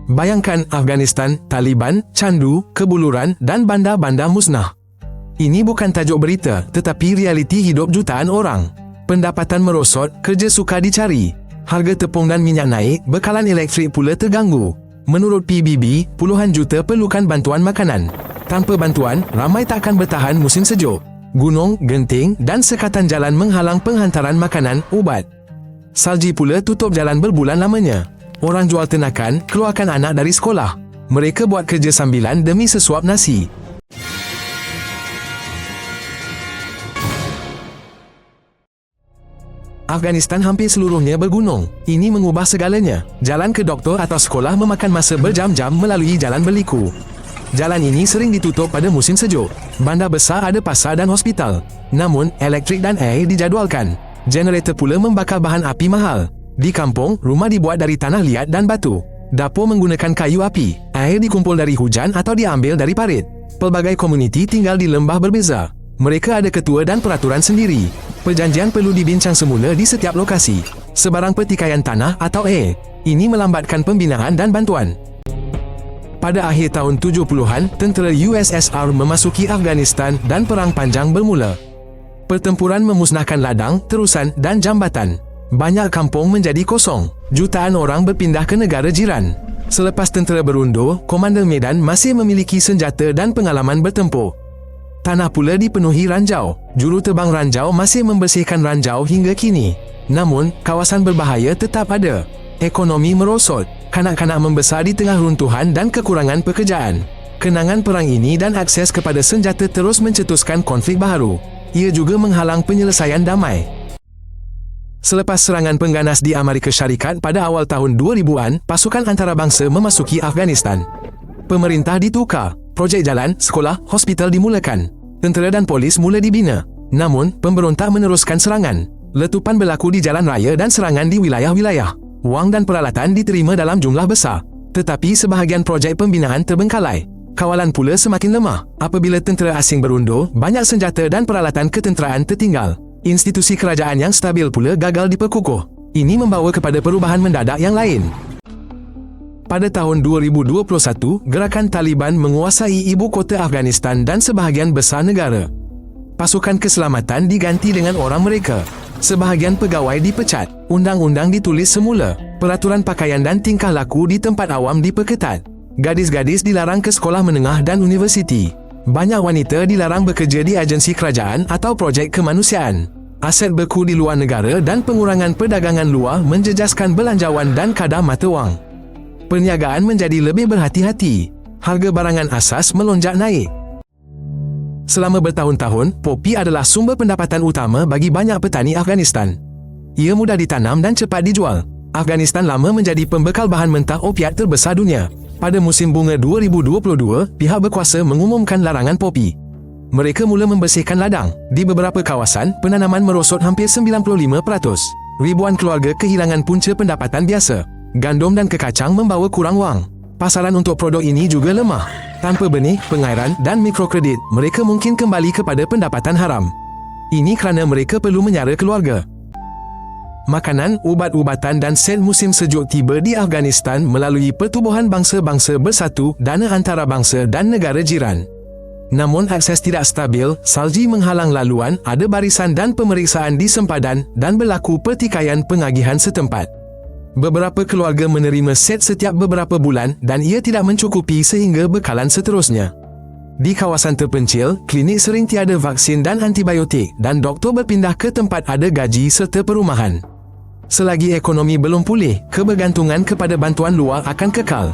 Bayangkan Afghanistan, Taliban, candu, kebuluran dan bandar-bandar musnah. Ini bukan tajuk berita, tetapi realiti hidup jutaan orang. Pendapatan merosot, kerja sukar dicari. Harga tepung dan minyak naik, bekalan elektrik pula terganggu. Menurut PBB, puluhan juta perlukan bantuan makanan. Tanpa bantuan, ramai takkan bertahan musim sejuk. Gunung, genting dan sekatan jalan menghalang penghantaran makanan, ubat. Salji pula tutup jalan berbulan lamanya. Orang jual tenakan, keluarkan anak dari sekolah. Mereka buat kerja sambilan demi sesuap nasi. Afghanistan hampir seluruhnya bergunung. Ini mengubah segalanya. Jalan ke doktor atau sekolah memakan masa berjam-jam melalui jalan berliku. Jalan ini sering ditutup pada musim sejuk. Bandar besar ada pasar dan hospital. Namun, elektrik dan air dijadualkan. Generator pula membakar bahan api mahal. Di kampung, rumah dibuat dari tanah liat dan batu. Dapur menggunakan kayu api. Air dikumpul dari hujan atau diambil dari parit. Pelbagai komuniti tinggal di lembah berbeza. Mereka ada ketua dan peraturan sendiri. Perjanjian perlu dibincang semula di setiap lokasi. Sebarang pertikaian tanah atau air. Ini melambatkan pembinaan dan bantuan. Pada akhir tahun 70-an, tentera USSR memasuki Afghanistan dan perang panjang bermula. Pertempuran memusnahkan ladang, terusan dan jambatan. Banyak kampung menjadi kosong. Jutaan orang berpindah ke negara jiran. Selepas tentera berundur, komander medan masih memiliki senjata dan pengalaman bertempur. Tanah pula dipenuhi ranjau. Juru terbang ranjau masih membersihkan ranjau hingga kini. Namun, kawasan berbahaya tetap ada. Ekonomi merosot. Kanak-kanak membesar di tengah runtuhan dan kekurangan pekerjaan. Kenangan perang ini dan akses kepada senjata terus mencetuskan konflik baharu. Ia juga menghalang penyelesaian damai. Selepas serangan pengganas di Amerika Syarikat pada awal tahun 2000-an, pasukan antarabangsa memasuki Afghanistan. Pemerintah ditukar. Projek jalan, sekolah, hospital dimulakan. Tentera dan polis mula dibina. Namun, pemberontak meneruskan serangan. Letupan berlaku di jalan raya dan serangan di wilayah-wilayah. Wang dan peralatan diterima dalam jumlah besar. Tetapi sebahagian projek pembinaan terbengkalai. Kawalan pula semakin lemah. Apabila tentera asing berundur, banyak senjata dan peralatan ketenteraan tertinggal. Institusi kerajaan yang stabil pula gagal diperkukuh. Ini membawa kepada perubahan mendadak yang lain. Pada tahun 2021, gerakan Taliban menguasai ibu kota Afghanistan dan sebahagian besar negara. Pasukan keselamatan diganti dengan orang mereka. Sebahagian pegawai dipecat. Undang-undang ditulis semula. Peraturan pakaian dan tingkah laku di tempat awam diperketat. Gadis-gadis dilarang ke sekolah menengah dan universiti. Banyak wanita dilarang bekerja di agensi kerajaan atau projek kemanusiaan. Aset beku di luar negara dan pengurangan perdagangan luar menjejaskan belanjawan dan kadar mata wang. Perniagaan menjadi lebih berhati-hati. Harga barangan asas melonjak naik. Selama bertahun-tahun, popi adalah sumber pendapatan utama bagi banyak petani Afghanistan. Ia mudah ditanam dan cepat dijual. Afghanistan lama menjadi pembekal bahan mentah opiat terbesar dunia. Pada musim bunga 2022, pihak berkuasa mengumumkan larangan popi. Mereka mula membersihkan ladang. Di beberapa kawasan, penanaman merosot hampir 95%. Ribuan keluarga kehilangan punca pendapatan biasa. Gandum dan kekacang membawa kurang wang. Pasaran untuk produk ini juga lemah. Tanpa benih, pengairan dan mikrokredit, mereka mungkin kembali kepada pendapatan haram. Ini kerana mereka perlu menyara keluarga. Makanan, ubat-ubatan dan set musim sejuk tiba di Afghanistan melalui Pertubuhan Bangsa-Bangsa Bersatu, dana antarabangsa dan negara jiran. Namun akses tidak stabil, salji menghalang laluan, ada barisan dan pemeriksaan di sempadan dan berlaku pertikaian pengagihan setempat. Beberapa keluarga menerima set setiap beberapa bulan dan ia tidak mencukupi sehingga bekalan seterusnya. Di kawasan terpencil, klinik sering tiada vaksin dan antibiotik dan doktor berpindah ke tempat ada gaji serta perumahan. Selagi ekonomi belum pulih, kebergantungan kepada bantuan luar akan kekal.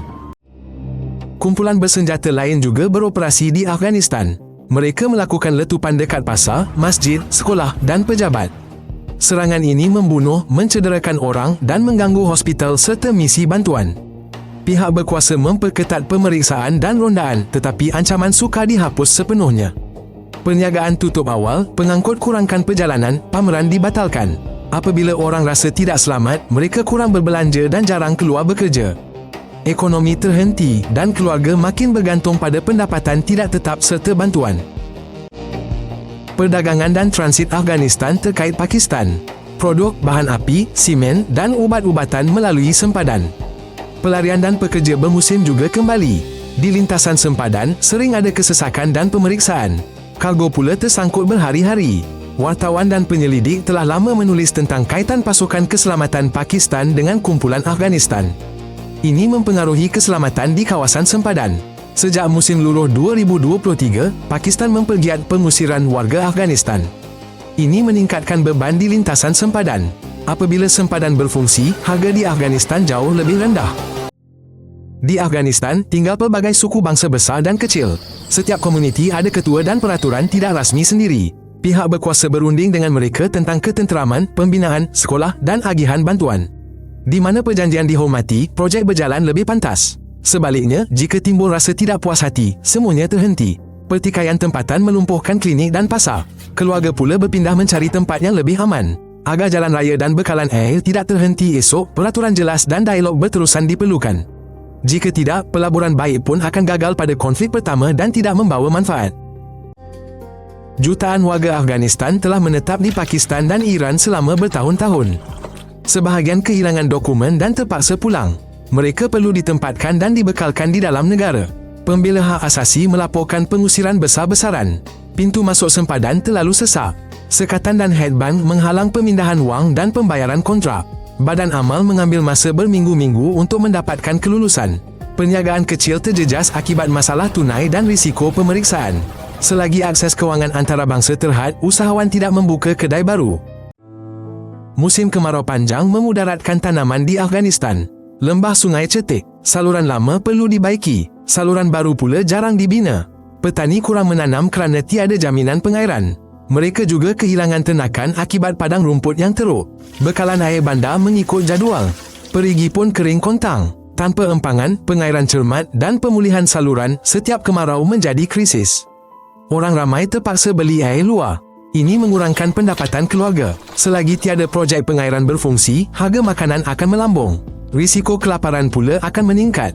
Kumpulan bersenjata lain juga beroperasi di Afghanistan. Mereka melakukan letupan dekat pasar, masjid, sekolah dan pejabat. Serangan ini membunuh, mencederakan orang dan mengganggu hospital serta misi bantuan. Pihak berkuasa memperketat pemeriksaan dan rondaan, tetapi ancaman sukar dihapus sepenuhnya. Perniagaan tutup awal, pengangkut kurangkan perjalanan, pameran dibatalkan. Apabila orang rasa tidak selamat, mereka kurang berbelanja dan jarang keluar bekerja. Ekonomi terhenti dan keluarga makin bergantung pada pendapatan tidak tetap serta bantuan. Perdagangan dan transit Afghanistan terkait Pakistan. Produk, bahan api, simen dan ubat-ubatan melalui sempadan. Pelarian dan pekerja bermusim juga kembali. Di lintasan sempadan, sering ada kesesakan dan pemeriksaan. Kargo pula tersangkut berhari-hari. Wartawan dan penyelidik telah lama menulis tentang kaitan pasukan keselamatan Pakistan dengan kumpulan Afghanistan. Ini mempengaruhi keselamatan di kawasan sempadan. Sejak musim luruh 2023, Pakistan mempergiat pengusiran warga Afghanistan. Ini meningkatkan beban di lintasan sempadan. Apabila sempadan berfungsi, harga di Afghanistan jauh lebih rendah. Di Afghanistan, tinggal pelbagai suku bangsa besar dan kecil. Setiap komuniti ada ketua dan peraturan tidak rasmi sendiri. Pihak berkuasa berunding dengan mereka tentang ketenteraman, pembinaan, sekolah dan agihan bantuan. Di mana perjanjian dihormati, projek berjalan lebih pantas. Sebaliknya, jika timbul rasa tidak puas hati, semuanya terhenti. Pertikaian tempatan melumpuhkan klinik dan pasar. Keluarga pula berpindah mencari tempat yang lebih aman. Agar jalan raya dan bekalan air tidak terhenti esok, peraturan jelas dan dialog berterusan diperlukan. Jika tidak, pelaburan baik pun akan gagal pada konflik pertama dan tidak membawa manfaat. Jutaan warga Afghanistan telah menetap di Pakistan dan Iran selama bertahun-tahun. Sebahagian kehilangan dokumen dan terpaksa pulang. Mereka perlu ditempatkan dan dibekalkan di dalam negara. Pembela hak asasi melaporkan pengusiran besar-besaran. Pintu masuk sempadan terlalu sesak. Sekatan dan headbank menghalang pemindahan wang dan pembayaran kontrak. Badan amal mengambil masa berminggu-minggu untuk mendapatkan kelulusan. Perniagaan kecil terjejas akibat masalah tunai dan risiko pemeriksaan. Selagi akses kewangan antarabangsa terhad, usahawan tidak membuka kedai baru. Musim kemarau panjang memudaratkan tanaman di Afghanistan. Lembah sungai cetek, saluran lama perlu dibaiki, saluran baru pula jarang dibina. Petani kurang menanam kerana tiada jaminan pengairan. Mereka juga kehilangan ternakan akibat padang rumput yang teruk. Bekalan air bandar mengikut jadual. Perigi pun kering kontang. Tanpa empangan, pengairan cermat dan pemulihan saluran, setiap kemarau menjadi krisis. Orang ramai terpaksa beli air luar. Ini mengurangkan pendapatan keluarga. Selagi tiada projek pengairan berfungsi, harga makanan akan melambung. Risiko kelaparan pula akan meningkat.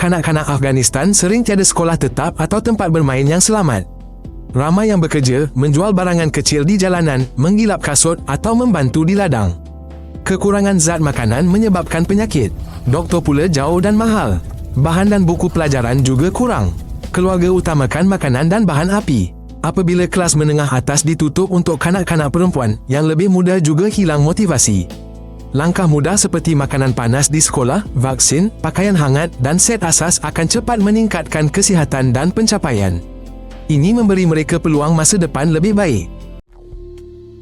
Kanak-kanak Afghanistan sering tiada sekolah tetap atau tempat bermain yang selamat. Ramai yang bekerja, menjual barangan kecil di jalanan, menggilap kasut atau membantu di ladang. Kekurangan zat makanan menyebabkan penyakit. Doktor pula jauh dan mahal. Bahan dan buku pelajaran juga kurang. Keluarga utamakan makanan dan bahan api. Apabila kelas menengah atas ditutup untuk kanak-kanak perempuan, yang lebih muda juga hilang motivasi. Langkah mudah seperti makanan panas di sekolah, vaksin, pakaian hangat dan set asas akan cepat meningkatkan kesihatan dan pencapaian. Ini memberi mereka peluang masa depan lebih baik.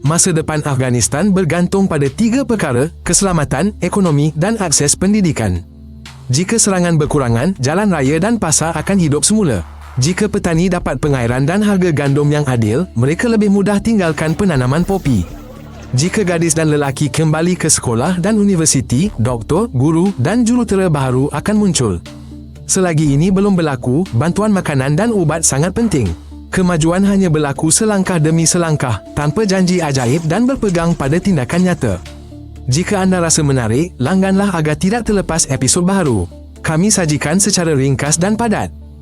Masa depan Afghanistan bergantung pada 3 perkara: keselamatan, ekonomi dan akses pendidikan. Jika serangan berkurangan, jalan raya dan pasar akan hidup semula. Jika petani dapat pengairan dan harga gandum yang adil, mereka lebih mudah tinggalkan penanaman popi. Jika gadis dan lelaki kembali ke sekolah dan universiti, doktor, guru dan jurutera baharu akan muncul. Selagi ini belum berlaku, bantuan makanan dan ubat sangat penting. Kemajuan hanya berlaku selangkah demi selangkah, tanpa janji ajaib dan berpegang pada tindakan nyata. Jika anda rasa menarik, langganlah agar tidak terlepas episod baharu. Kami sajikan secara ringkas dan padat.